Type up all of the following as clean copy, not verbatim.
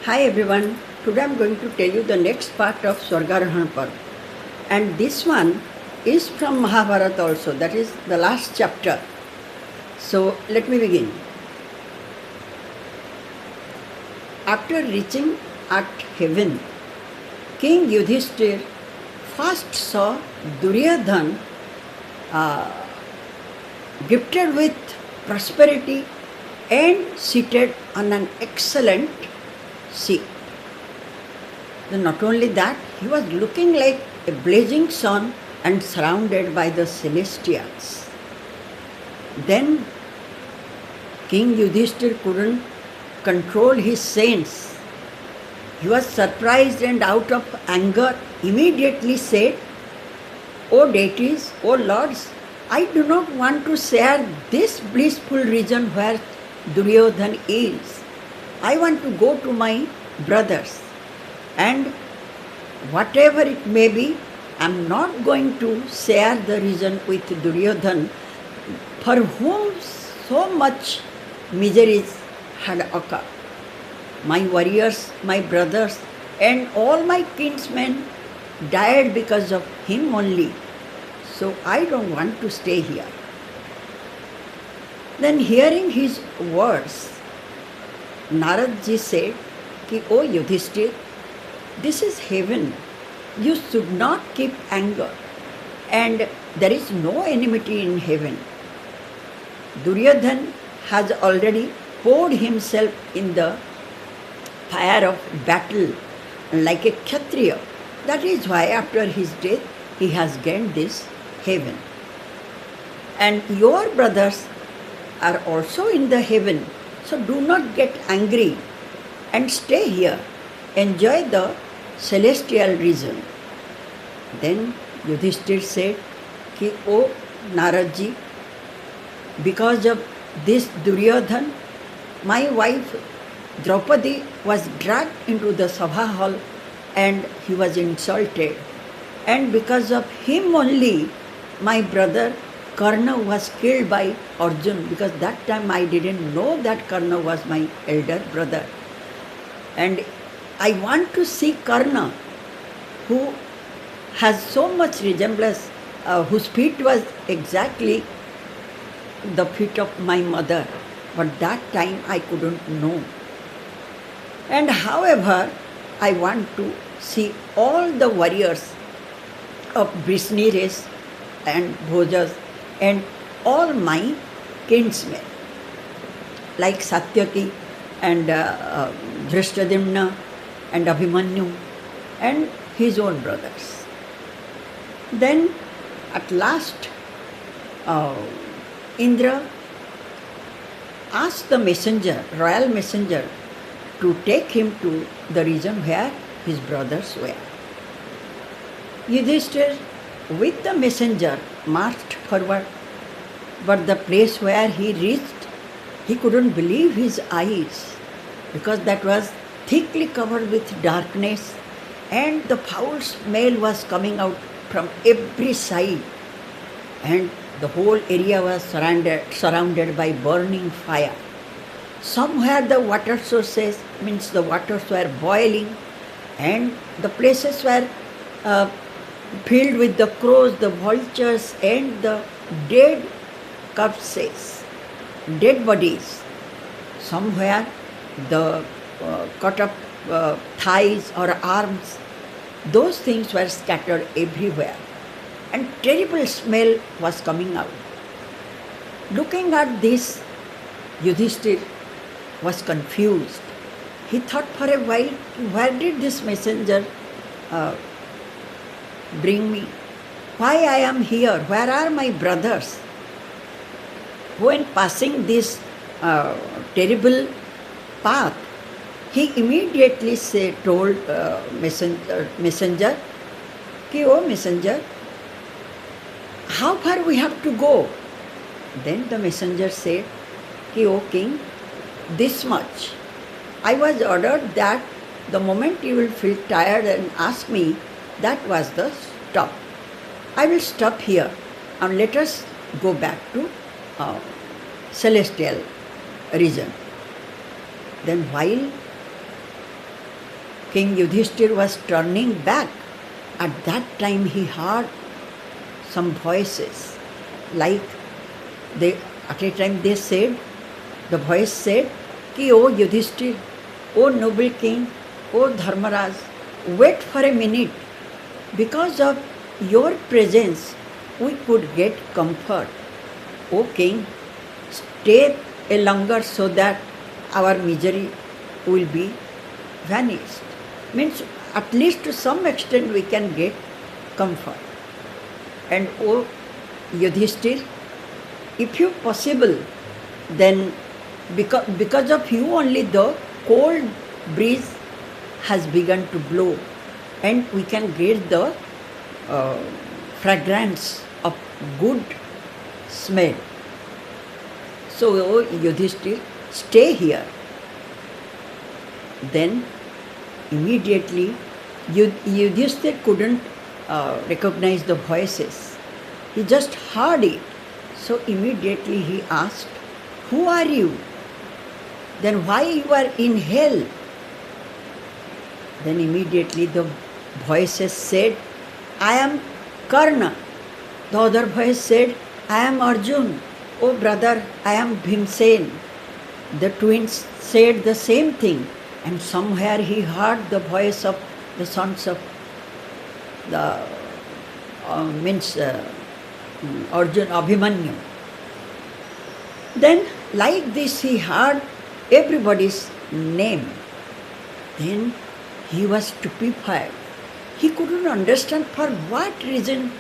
Hi everyone, today I am going to tell you the next part of Svargarohana Parva. And this one is from Mahabharata also, that is the last chapter. So let me begin. After reaching at heaven, King Yudhishthira first saw Duryodhana gifted with prosperity and seated on an excellent seat. Then not only that, he was looking like a blazing sun and surrounded by the celestials. Then King Yudhishthira couldn't control his sense. He was surprised and out of anger immediately said, "O deities, O lords, I do not want to share this blissful region where Duryodhana is. I want to go to my brothers, and whatever it may be, I am not going to share the region with Duryodhana, for whom so much miseries had occurred. My warriors, my brothers, and all my kinsmen died because of him only. So I don't want to stay here." Then hearing his words, Naradji said, "O Yudhishthira, this is heaven. You should not keep anger, and there is no enmity in heaven. Duryodhana has already poured himself in the fire of battle like a Kshatriya. That is why after his death he has gained this heaven. And your brothers are also in the heaven, so do not get angry and stay here. Enjoy the celestial region." Then Yudhishthira said, "O Naradji, because of this Duryodhana, my wife Draupadi was dragged into the Sabha hall and he was insulted. And because of him only, my brother Karna was killed by Arjun, because that time I didn't know that Karna was my elder brother. And I want to see Karna, who has so much resemblance, whose feet was exactly the feet of my mother. But that time I couldn't know. And however, I want to see all the warriors of Vrishni race and Bhojas and all my kinsmen, like Satyaki and Dhrishtadyumna and Abhimanyu and his own brothers." Then at last Indra asked the messenger, royal messenger, to take him to the region where his brothers were. Yudhishthira with the messenger marched forward, but the place where he reached, he couldn't believe his eyes, because that was thickly covered with darkness and the foul smell was coming out from every side, and the whole area was surrounded by burning fire. Somewhere the water sources, means the waters were boiling, and the places were filled with the crows, the vultures, and the dead corpses, dead bodies. Somewhere the cut up thighs or arms, those things were scattered everywhere, and terrible smell was coming out. Looking at this, Yudhishthira was confused. He thought for a while, where did this messenger bring me? Why I am here? Where are my brothers? When passing this terrible path, he immediately told messenger, "O messenger, how far we have to go?" Then the messenger said, "O king, this much. I was ordered that the moment you will feel tired and ask me, that was the stop. I will stop here and let us go back to celestial region." Then while King Yudhishthira was turning back. At that time he heard some voices, like at a time they said, the voice said, Ki O Yudhishthira, O noble king, O Dharmaraj, wait for a minute. Because of your presence, we could get comfort. O king, stay a longer so that our misery will be vanished. Means at least to some extent we can get comfort. And O Yudhishthira, if you possible, then because of you only the cold breeze has begun to blow and we can get the fragrance of good smell. So O Yudhishthira, stay here. Then immediately Yudhishthira couldn't recognize the voices. He just heard it. So immediately he asked, who are you? Then why you are in hell? Then immediately the voices said, I am Karna. The other voice said, I am Arjun. Oh brother, I am Bhimsen. The twins said the same thing. And somewhere he heard the voice of the sons of the Arjun, Abhimanyu. Then like this he heard everybody's name. Then he was stupefied. He couldn't understand for what reason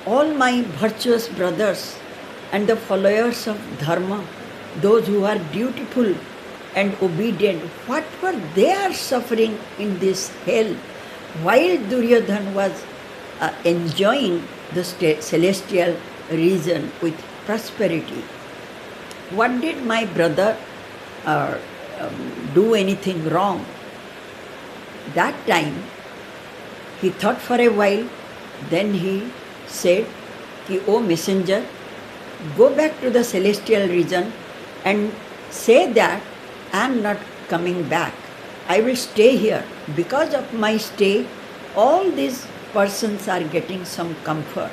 all my virtuous brothers and the followers of Dharma, those who are dutiful and obedient, what were they suffering in this hell, while Duryodhana was enjoying the celestial region with prosperity. What did my brother do anything wrong? That time he thought for a while, then he said, Ki, O messenger, go back to the celestial region and say that I am not coming back. I will stay here. Because of my stay, all these persons are getting some comfort.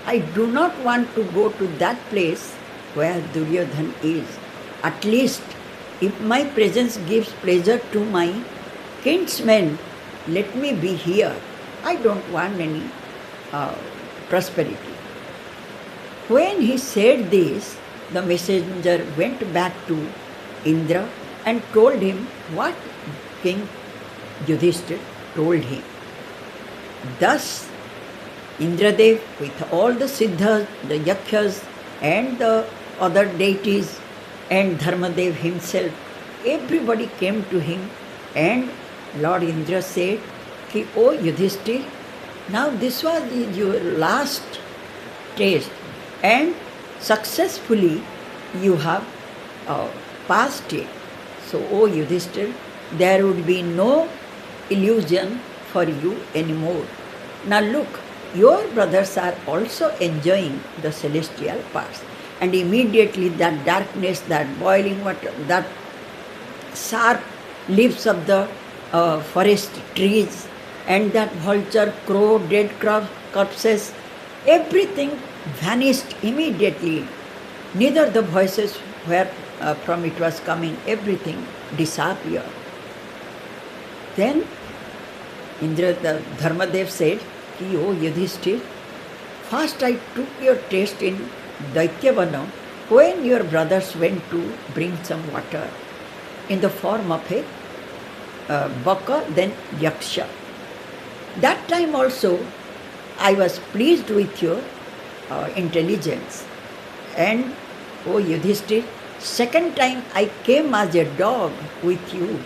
I do not want to go to that place where Duryodhana is. At least, if my presence gives pleasure to my kinsmen, let me be here. I don't want any prosperity. When he said this, the messenger went back to Indra and told him what King Yudhishthira told him. Thus, Indradev with all the Siddhas, the Yakshas and the other deities and Dharmadev himself, everybody came to him and Lord Indra said, Ki, O Yudhishthira, now this was your last test and successfully you have passed it. So, O Yudhishthira, there would be no illusion for you anymore. Now look, your brothers are also enjoying the celestial parts. And immediately that darkness, that boiling water, that sharp leaves of the forest trees, and that vulture, crow, dead corpses, everything vanished immediately. Neither the voices where from it was coming, everything disappeared. Then Indra, the Dharmadev said, Ki, O Yudhishthira, first I took your taste in Daityavana when your brothers went to bring some water in the form of a Baka, then Yaksha. That time also I was pleased with your intelligence. And, O Yudhishthira, second time I came as a dog with you,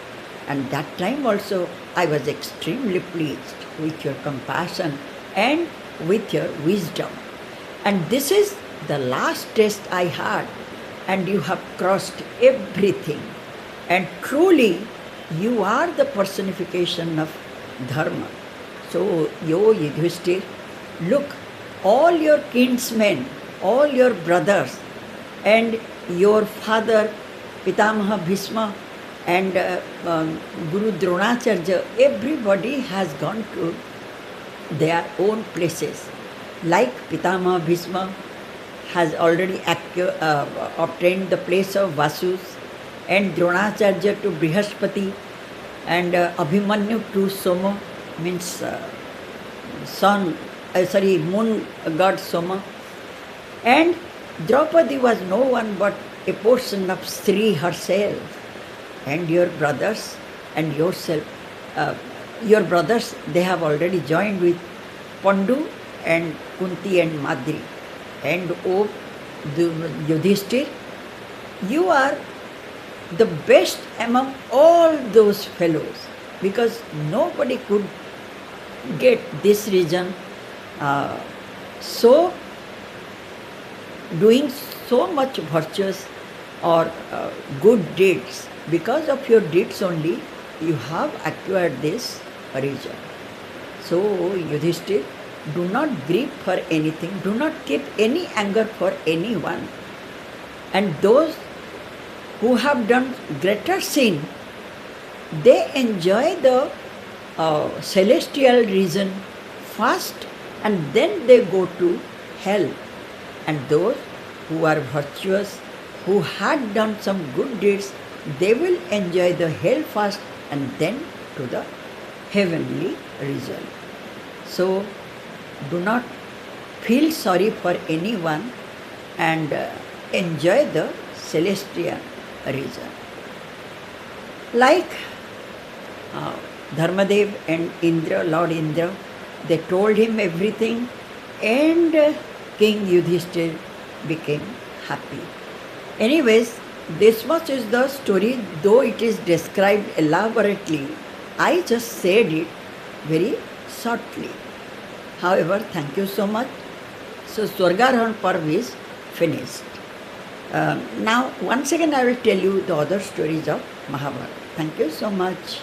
and that time also I was extremely pleased with your compassion and with your wisdom. And this is the last test I had, and you have crossed everything. And truly, you are the personification of Dharma. So, Yo Yudhishthira, look, all your kinsmen, all your brothers, and your father, Pitamaha Bhisma, and Guru Dronacharya, everybody has gone to their own places. Like Pitama Bhisma has already obtained the place of Vasus, and Dronacharya to Brihaspati, and Abhimanyu to Soma, means moon god Soma. And Draupadi was no one but a portion of Sri herself. And your brothers and yourself, your brothers, they have already joined with Pandu and Kunti and Madri. And O Yudhishthira, you are the best among all those fellows, because nobody could get this region so doing so much virtuous or good deeds. Because of your deeds only, you have acquired this region. So, Yudhishthira, do not grieve for anything, do not keep any anger for anyone. And those who have done greater sin, they enjoy the celestial region first, and then they go to hell. And those who are virtuous, who had done some good deeds, they will enjoy the hell first and then to the heavenly region. So, do not feel sorry for anyone and enjoy the celestial region. Like Dharmadev and Indra, Lord Indra, they told him everything, and King Yudhishthira became happy. Anyways, this much is the story, though it is described elaborately. I just said it very shortly. However, thank you so much. So, Svargarohana Parva is finished. Now, once again I will tell you the other stories of Mahabharata. Thank you so much.